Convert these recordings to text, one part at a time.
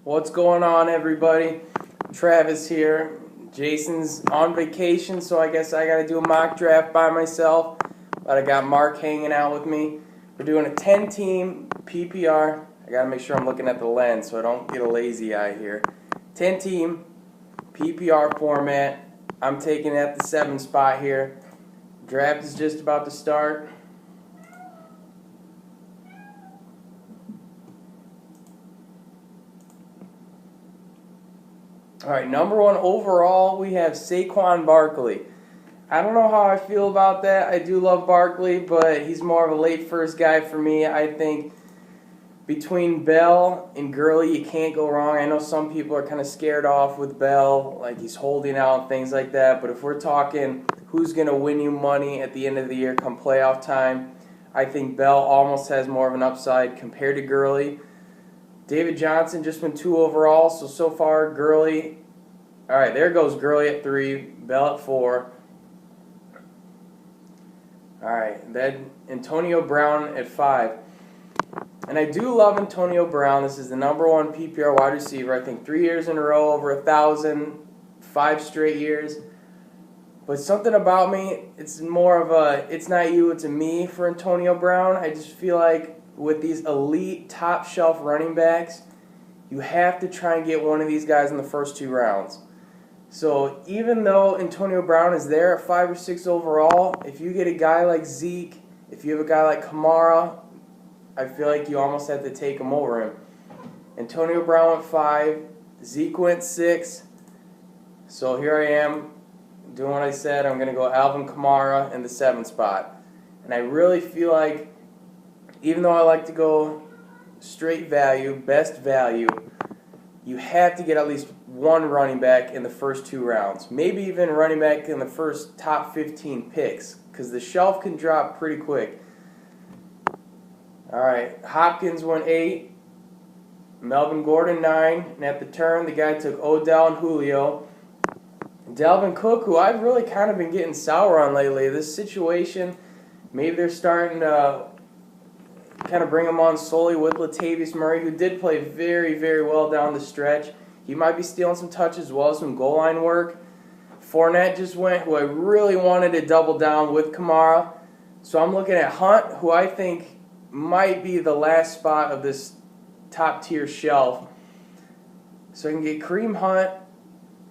What's going on, everybody? Travis here. Jason's on vacation, so I guess I got to do a mock draft by myself. But I got Mark hanging out with me. We're doing a 10-team PPR. I got to make sure I'm looking at the lens so I don't get a lazy eye here. 10-team PPR format. I'm taking it at the 7 spot here. Draft is just about to start. All right, number 1 overall, we have Saquon Barkley. I don't know how I feel about that. I do love Barkley, but he's more of a late first guy for me. I think between Bell and Gurley, you can't go wrong. I know some people are kind of scared off with Bell, like he's holding out and things like that. But if we're talking who's going to win you money at the end of the year come playoff time, I think Bell almost has more of an upside compared to Gurley. David Johnson just went 2 overall, so far Gurley. All right, there goes Gurley at 3, Bell at 4. All right, then Antonio Brown at 5. And I do love Antonio Brown. This is the number 1 PPR wide receiver. I think 3 years in a row, over 1,000, 5 straight years. But something about me, it's more of a, it's not you, it's a me for Antonio Brown. I just feel like with these elite top shelf running backs, you have to try and get one of these guys in the first 2 rounds. So even though Antonio Brown is there at 5 or 6 overall, if you get a guy like Zeke, if you have a guy like Kamara, I feel like you almost have to take him over him. Antonio Brown went 5, Zeke went 6. So here I am doing what I said. I'm going to go Alvin Kamara in the 7 spot. And I really feel like, even though I like to go straight value, best value, you have to get at least one running back in the first 2 rounds. Maybe even running back in the first top 15 picks, because the shelf can drop pretty quick. All right, Hopkins went 8, Melvin Gordon 9, and at the turn, the guy took Odell and Julio. Dalvin Cook, who I've really kind of been getting sour on lately. This situation, maybe they're starting to kind of bring him on solely with Latavius Murray, who did play very, very well down the stretch. He might be stealing some touches as well as some goal line work. Fournette just went, who I really wanted to double down with Kamara. So I'm looking at Hunt, who I think might be the last spot of this top-tier shelf. So I can get Kareem Hunt.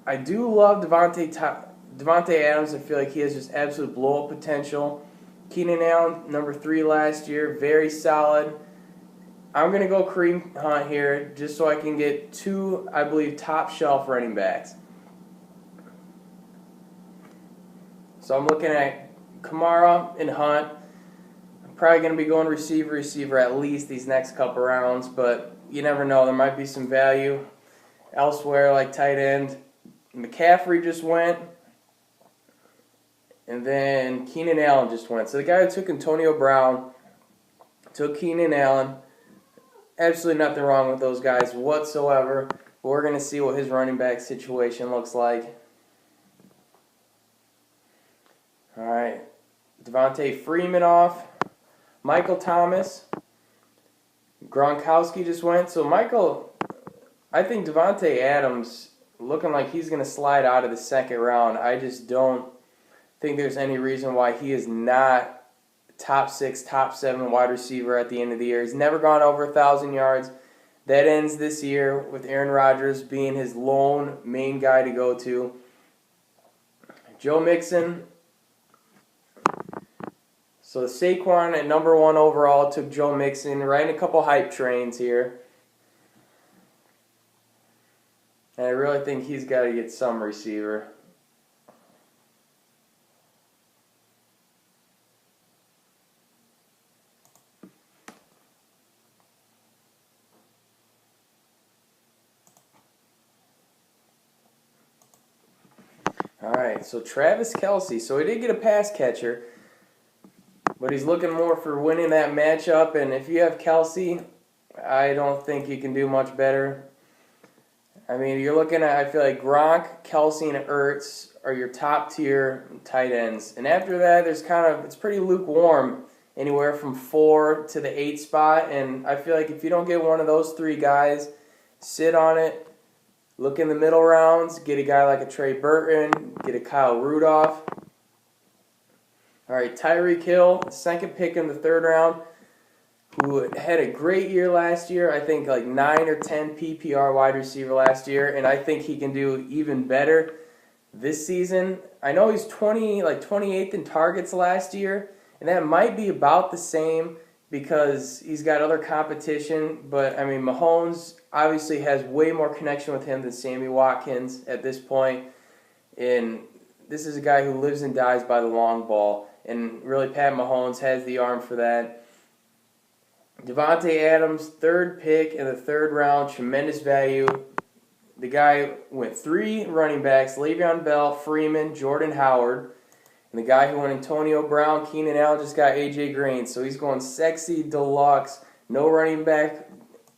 I do love Devontae Adams. I feel like he has just absolute blow-up potential. Keenan Allen, number 3 last year, very solid. I'm going to go Kareem Hunt here just so I can get 2, I believe, top-shelf running backs. So I'm looking at Kamara and Hunt. I'm probably going to be going receiver at least these next couple rounds, but you never know. There might be some value elsewhere like tight end. McCaffrey just went. And then Keenan Allen just went. So the guy who took Antonio Brown took Keenan Allen. Absolutely nothing wrong with those guys whatsoever. But we're going to see what his running back situation looks like. All right. Devontae Freeman off. Michael Thomas. Gronkowski just went. So I think Devontae Adams looking like he's going to slide out of the 2nd round. I just don't think there's any reason why he is not top 6, top 7 wide receiver at the end of the year. He's never gone over 1,000 yards. That ends this year with Aaron Rodgers being his lone main guy to go to. Joe Mixon. So Saquon at number 1 overall took Joe Mixon, riding a couple hype trains here. And I really think he's got to get some receiver. All right, so Travis Kelce. So he did get a pass catcher, but he's looking more for winning that matchup. And if you have Kelce, I don't think you can do much better. I mean, you're looking at, I feel like Gronk, Kelce, and Ertz are your top tier tight ends. And after that, it's pretty lukewarm, anywhere from 4 to the 8 spot. And I feel like if you don't get one of those 3 guys sit on it, look in the middle rounds, get a guy like a Trey Burton, get a Kyle Rudolph. All right, Tyreek Hill, second pick in the third round, who had a great year last year. I think like 9 or 10 PPR wide receiver last year, and I think he can do even better this season. I know he's 28th in targets last year, and that might be about the same because he's got other competition. But I mean, Mahomes obviously has way more connection with him than Sammy Watkins at this point, and this is a guy who lives and dies by the long ball. And really, Pat Mahomes has the arm for that. Devontae Adams, third pick in the third round, tremendous value. The guy went 3 running backs, Le'Veon Bell, Freeman, Jordan Howard. And the guy who went Antonio Brown, Keenan Allen, just got A.J. Green. So he's going sexy, deluxe, no running back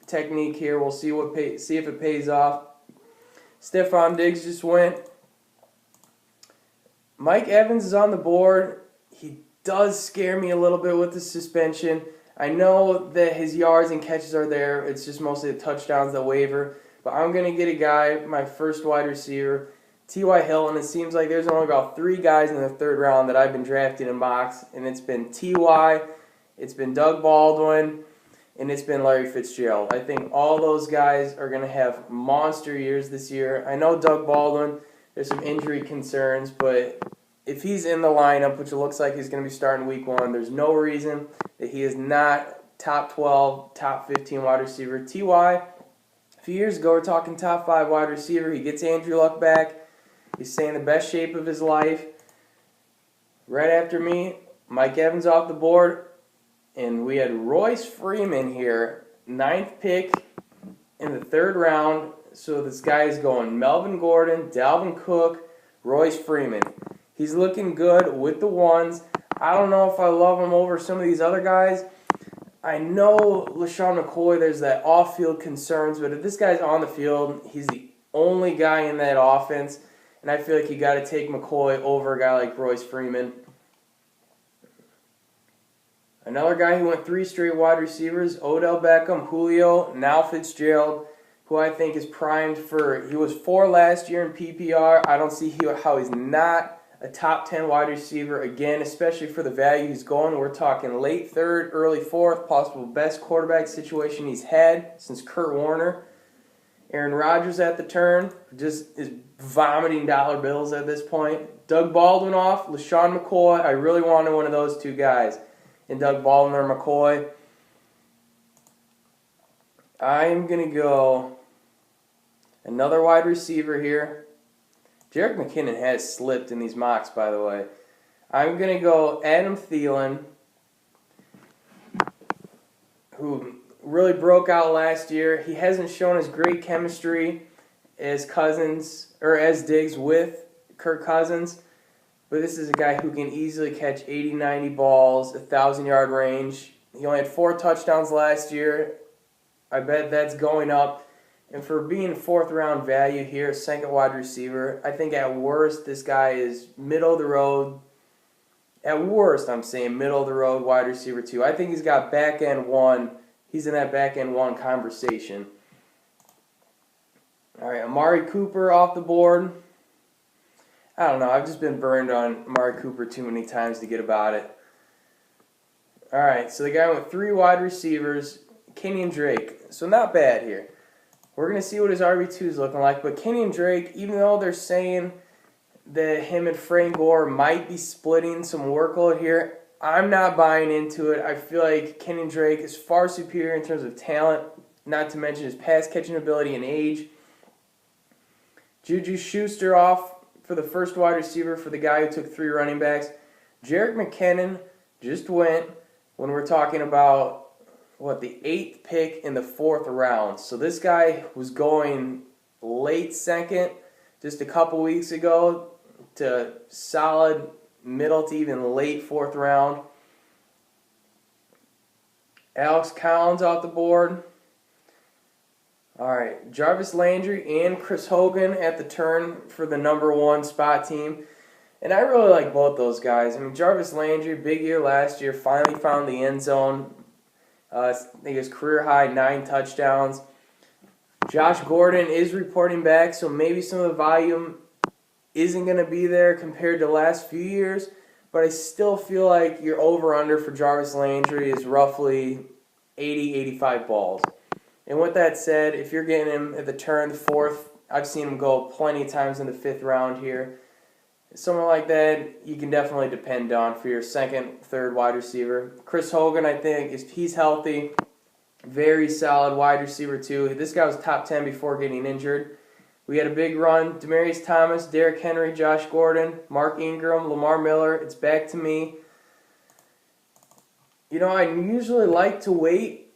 technique here. We'll see if it pays off. Stephon Diggs just went. Mike Evans is on the board. He does scare me a little bit with the suspension. I know that his yards and catches are there. It's just mostly the touchdowns that waver. But I'm going to get a guy, my first wide receiver, T.Y. Hilton. It seems like there's only about 3 guys in the third round that I've been drafting in mocks. And it's been T.Y., it's been Doug Baldwin, and it's been Larry Fitzgerald. I think all those guys are going to have monster years this year. I know Doug Baldwin, there's some injury concerns, but if he's in the lineup, which it looks like he's going to be starting week 1, there's no reason that he is not top 12, top 15 wide receiver. T.Y., a few years ago, we're talking top 5 wide receiver. He gets Andrew Luck back. He's staying in the best shape of his life. Right after me, Mike Evans off the board. And we had Royce Freeman here, 9th pick in the third round. So this guy is going Melvin Gordon, Dalvin Cook, Royce Freeman. He's looking good with the ones. I don't know if I love him over some of these other guys. I know LaShawn McCoy, there's that off-field concerns, but if this guy's on the field, he's the only guy in that offense, and I feel like you got to take McCoy over a guy like Royce Freeman. Another guy who went 3 straight wide receivers, Odell Beckham, Julio, now Fitzgerald, who I think is primed for, he was 4 last year in PPR. I don't see how he's not a top 10 wide receiver again, especially for the value he's going. We're talking late 3rd, early 4th, possible best quarterback situation he's had since Kurt Warner. Aaron Rodgers at the turn, just is vomiting dollar bills at this point. Doug Baldwin off, LaShawn McCoy. I really wanted one of those 2 guys, in Doug Baldwin or McCoy. I'm going to go another wide receiver here. Jerick McKinnon has slipped in these mocks, by the way. I'm going to go Adam Thielen, who really broke out last year. He hasn't shown as great chemistry as Diggs with Kirk Cousins, but this is a guy who can easily catch 80, 90 balls, 1,000-yard range. He only had 4 touchdowns last year. I bet that's going up. And for being 4th round value here, 2nd wide receiver, I think at worst this guy is middle of the road. At worst, I'm saying middle of the road wide receiver 2. I think he's got back end 1. He's in that back end 1 conversation. All right, Amari Cooper off the board. I don't know. I've just been burned on Amari Cooper too many times to get about it. All right, so the guy went 3 wide receivers, Kenyon Drake. So not bad here. We're going to see what his RB2 is looking like. But Kenyon Drake, even though they're saying that him and Frank Gore might be splitting some workload here, I'm not buying into it. I feel like Kenyon Drake is far superior in terms of talent, not to mention his pass-catching ability and age. Juju Schuster off for the first wide receiver for the guy who took 3 running backs. Jerick McKinnon just went when we're talking about the 8th pick in the 4th round. So this guy was going late 2nd just a couple weeks ago to solid middle to even late 4th round. Alex Collins off the board. All right, Jarvis Landry and Chris Hogan at the turn for the number 1 spot team. And I really like both those guys. I mean, Jarvis Landry, big year last year, finally found the end zone. I think his career high 9 touchdowns. Josh Gordon is reporting back, so maybe some of the volume isn't going to be there compared to the last few years, but I still feel like your over-under for Jarvis Landry is roughly 80, 85 balls. And with that said, if you're getting him at the turn, the fourth, I've seen him go plenty of times in the fifth round here. Someone like that you can definitely depend on for your second, third wide receiver. Chris Hogan, I think, he's healthy. Very solid wide receiver, too. This guy was top 10 before getting injured. We had a big run. Demaryius Thomas, Derrick Henry, Josh Gordon, Mark Ingram, Lamar Miller. It's back to me. You know, I usually like to wait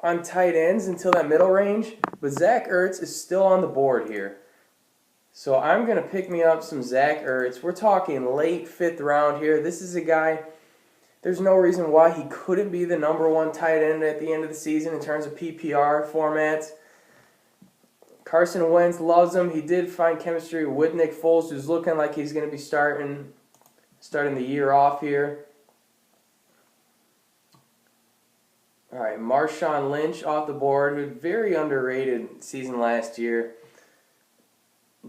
on tight ends until that middle range, but Zach Ertz is still on the board here. So I'm going to pick me up some Zach Ertz. We're talking late fifth round here. This is a guy, there's no reason why he couldn't be the number one tight end at the end of the season in terms of PPR formats. Carson Wentz loves him. He did find chemistry with Nick Foles, who's looking like he's going to be starting the year off here. All right, Marshawn Lynch off the board, who had very underrated season last year.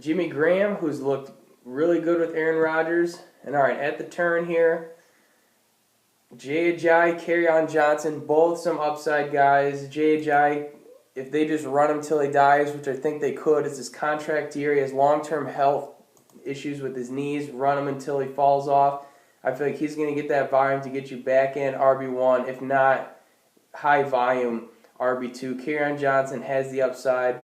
Jimmy Graham, who's looked really good with Aaron Rodgers. And all right, at the turn here, Jay Ajayi, Kerryon Johnson, both some upside guys. Jay Ajayi, if they just run him till he dies, which I think they could, it's his contract year. He has long-term health issues with his knees. Run him until he falls off. I feel like he's going to get that volume to get you back in RB1, if not high volume RB2. Kerryon Johnson has the upside.